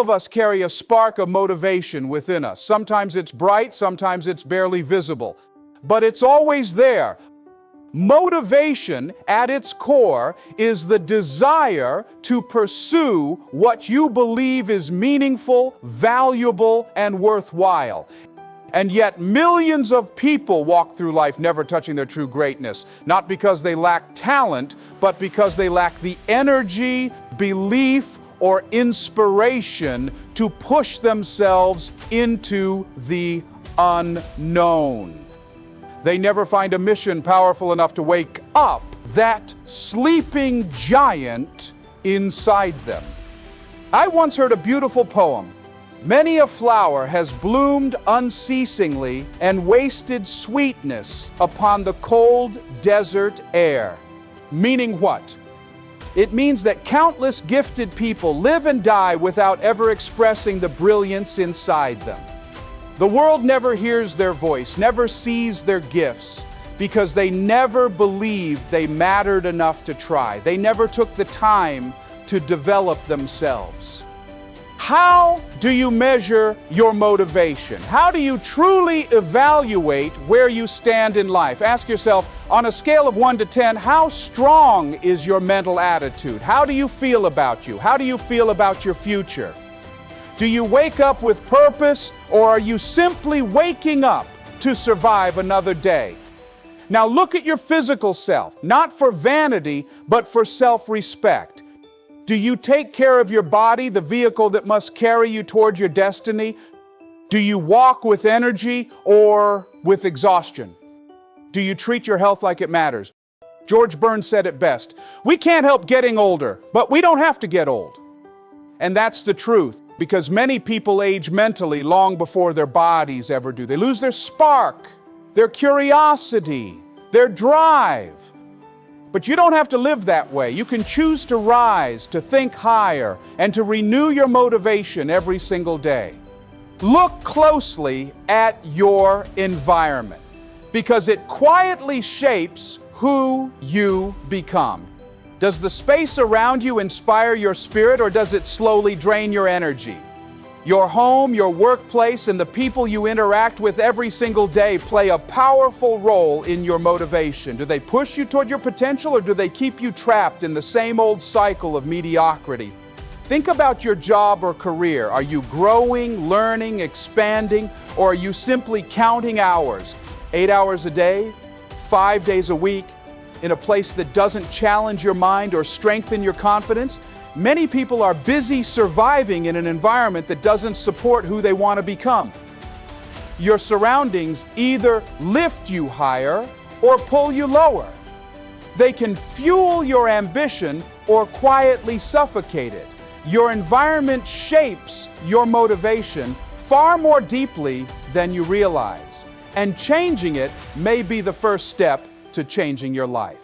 of us carry a spark of motivation within us. Sometimes it's bright, sometimes it's barely visible, but it's always there. Motivation, at its core, is the desire to pursue what you believe is meaningful, valuable, and worthwhile. And yet millions of people walk through life never touching their true greatness, not because they lack talent, but because they lack the energy, belief, or inspiration to push themselves into the unknown. They never find a mission powerful enough to wake up that sleeping giant inside them. I once heard a beautiful poem. Many a flower has bloomed unceasingly and wasted sweetness upon the cold desert air. Meaning what? It means that countless gifted people live and die without ever expressing the brilliance inside them. The world never hears their voice, never sees their gifts, because they never believed they mattered enough to try. They never took the time to develop themselves. How do you measure your motivation? How do you truly evaluate where you stand in life? Ask yourself, on a scale of 1 to 10, how strong is your mental attitude? How do you feel about you? How do you feel about your future? Do you wake up with purpose, or are you simply waking up to survive another day? Now look at your physical self, not for vanity, but for self-respect. Do you take care of your body, the vehicle that must carry you toward your destiny? Do you walk with energy or with exhaustion? Do you treat your health like it matters? George Burns said it best, "We can't help getting older, but we don't have to get old." And that's the truth, because many people age mentally long before their bodies ever do. They lose their spark, their curiosity, their drive. But you don't have to live that way. You can choose to rise, to think higher, and to renew your motivation every single day. Look closely at your environment, because it quietly shapes who you become. Does the space around you inspire your spirit, or does it slowly drain your energy? Your home, your workplace, and the people you interact with every single day play a powerful role in your motivation. Do they push you toward your potential, or do they keep you trapped in the same old cycle of mediocrity? Think about your job or career. Are you growing, learning, expanding, or are you simply counting hours? 8 hours a day, 5 days a week, in a place that doesn't challenge your mind or strengthen your confidence? Many people are busy surviving in an environment that doesn't support who they want to become. Your surroundings either lift you higher or pull you lower. They can fuel your ambition or quietly suffocate it. Your environment shapes your motivation far more deeply than you realize, and changing it may be the first step to changing your life.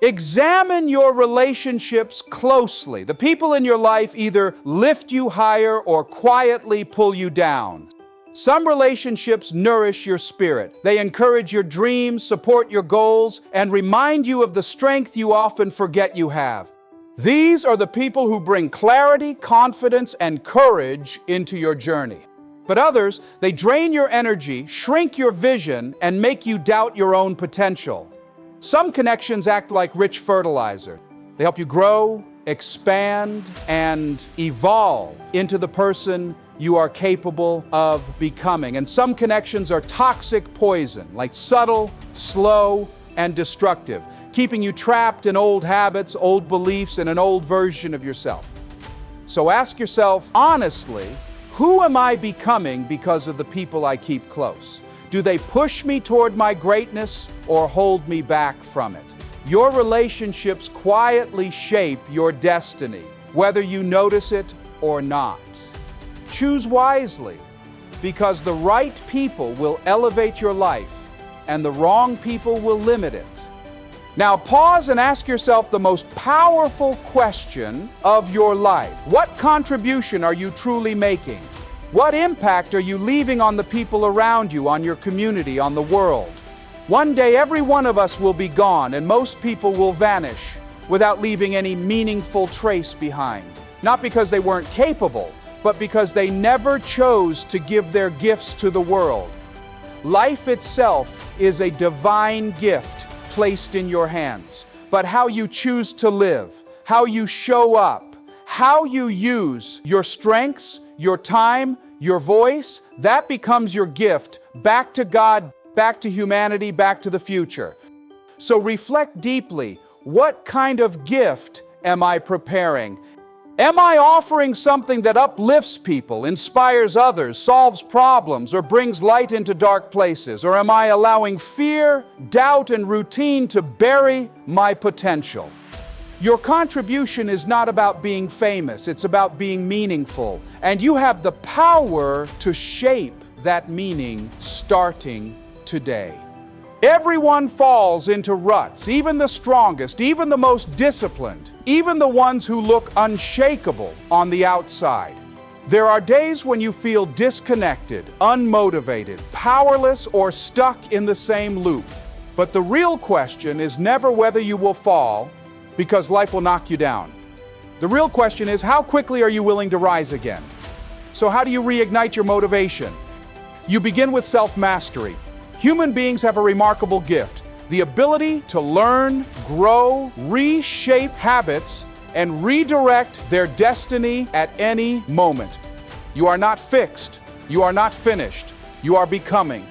Examine your relationships closely. The people in your life either lift you higher or quietly pull you down. Some relationships nourish your spirit. They encourage your dreams, support your goals, and remind you of the strength you often forget you have. These are the people who bring clarity, confidence, and courage into your journey. But others, they drain your energy, shrink your vision, and make you doubt your own potential. Some connections act like rich fertilizer. They help you grow, expand, and evolve into the person you are capable of becoming. And some connections are toxic poison, like subtle, slow, and destructive, keeping you trapped in old habits, old beliefs, and an old version of yourself. So ask yourself honestly, who am I becoming because of the people I keep close? Do they push me toward my greatness or hold me back from it? Your relationships quietly shape your destiny, whether you notice it or not. Choose wisely, because the right people will elevate your life and the wrong people will limit it. Now pause and ask yourself the most powerful question of your life. What contribution are you truly making? What impact are you leaving on the people around you, on your community, on the world? One day every one of us will be gone, and most people will vanish without leaving any meaningful trace behind. Not because they weren't capable, but because they never chose to give their gifts to the world. Life itself is a divine gift placed in your hands. But how you choose to live, how you show up, how you use your strengths, your time, your voice, that becomes your gift back to God, back to humanity, back to the future. So reflect deeply. What kind of gift am I preparing? Am I offering something that uplifts people, inspires others, solves problems, or brings light into dark places? Or am I allowing fear, doubt, and routine to bury my potential? Your contribution is not about being famous, it's about being meaningful. And you have the power to shape that meaning starting today. Everyone falls into ruts, even the strongest, even the most disciplined, even the ones who look unshakable on the outside. There are days when you feel disconnected, unmotivated, powerless, or stuck in the same loop. But the real question is never whether you will fall, because life will knock you down. The real question is, how quickly are you willing to rise again? So how do you reignite your motivation? You begin with self-mastery. Human beings have a remarkable gift, the ability to learn, grow, reshape habits, and redirect their destiny at any moment. You are not fixed. You are not finished. You are becoming.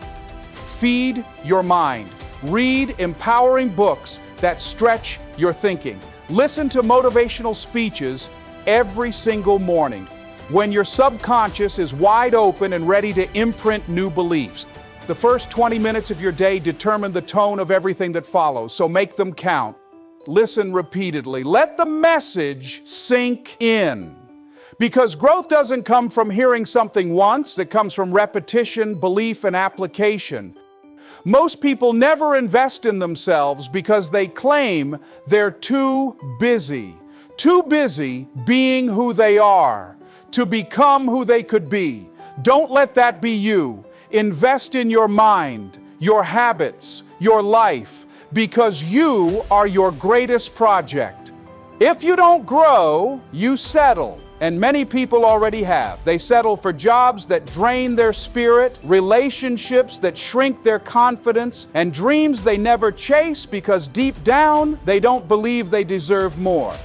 Feed your mind. Read empowering books that stretch your thinking. Listen to motivational speeches every single morning when your subconscious is wide open and ready to imprint new beliefs. The first 20 minutes of your day determine the tone of everything that follows, so make them count. Listen repeatedly. Let the message sink in. Because growth doesn't come from hearing something once, it comes from repetition, belief, and application. Most people never invest in themselves because they claim they're too busy being who they are, to become who they could be. Don't let that be you. Invest in your mind, your habits, your life, because you are your greatest project. If you don't grow, you settle. And many people already have. They settle for jobs that drain their spirit, relationships that shrink their confidence, and dreams they never chase because deep down, they don't believe they deserve more.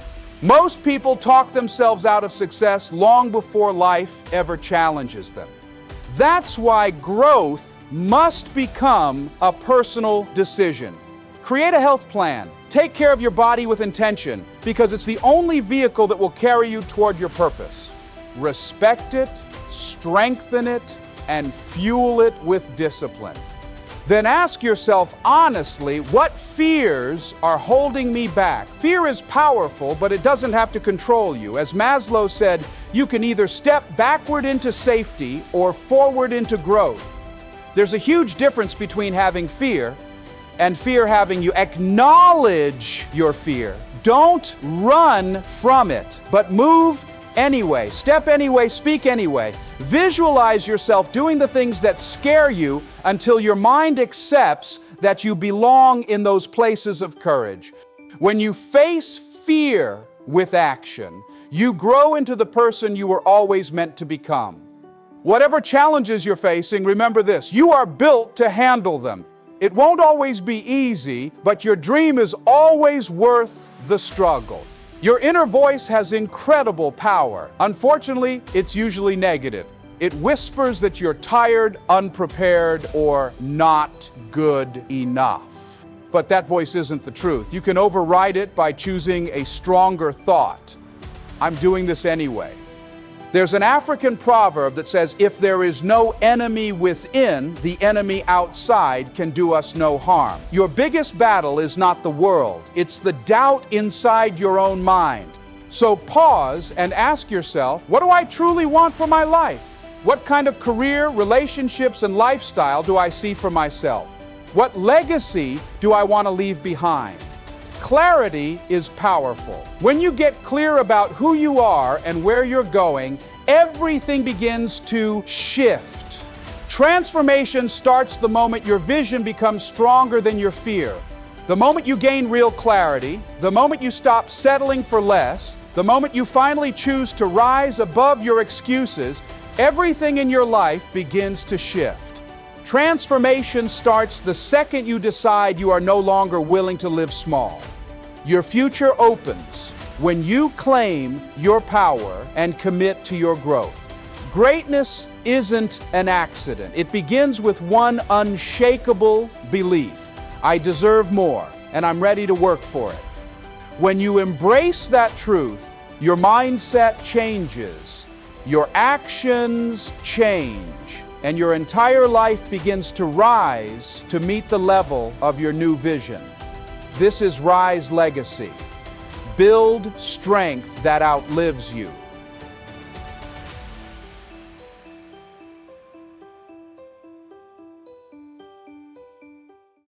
Most people talk themselves out of success long before life ever challenges them. That's why growth must become a personal decision. Create a health plan. Take care of your body with intention, because it's the only vehicle that will carry you toward your purpose. Respect it, strengthen it, and fuel it with discipline. Then ask yourself honestly, what fears are holding me back? Fear is powerful, but it doesn't have to control you. As Maslow said, you can either step backward into safety or forward into growth. There's a huge difference between having fear and fear having you. Acknowledge your fear. Don't run from it, but move anyway. Step anyway, speak anyway. Visualize yourself doing the things that scare you until your mind accepts that you belong in those places of courage. When you face fear with action, you grow into the person you were always meant to become. Whatever challenges you're facing, remember this: you are built to handle them. It won't always be easy, but your dream is always worth the struggle. Your inner voice has incredible power. Unfortunately, it's usually negative. It whispers that you're tired, unprepared, or not good enough. But that voice isn't the truth. You can override it by choosing a stronger thought. I'm doing this anyway. There's an African proverb that says, if there is no enemy within, the enemy outside can do us no harm. Your biggest battle is not the world. It's the doubt inside your own mind. So pause and ask yourself, what do I truly want for my life? What kind of career, relationships, and lifestyle do I see for myself? What legacy do I want to leave behind? Clarity is powerful. When you get clear about who you are and where you're going, everything begins to shift. Transformation starts the moment your vision becomes stronger than your fear. The moment you gain real clarity, the moment you stop settling for less, The moment you finally choose to rise above your excuses, everything in your life begins to shift. Transformation starts the second you decide you are no longer willing to live small. Your future opens when you claim your power and commit to your growth. Greatness isn't an accident. It begins with one unshakable belief: I deserve more, and I'm ready to work for it. When you embrace that truth, your mindset changes, your actions change, and your entire life begins to rise to meet the level of your new vision. This is Rise Legacy. Build strength that outlives you.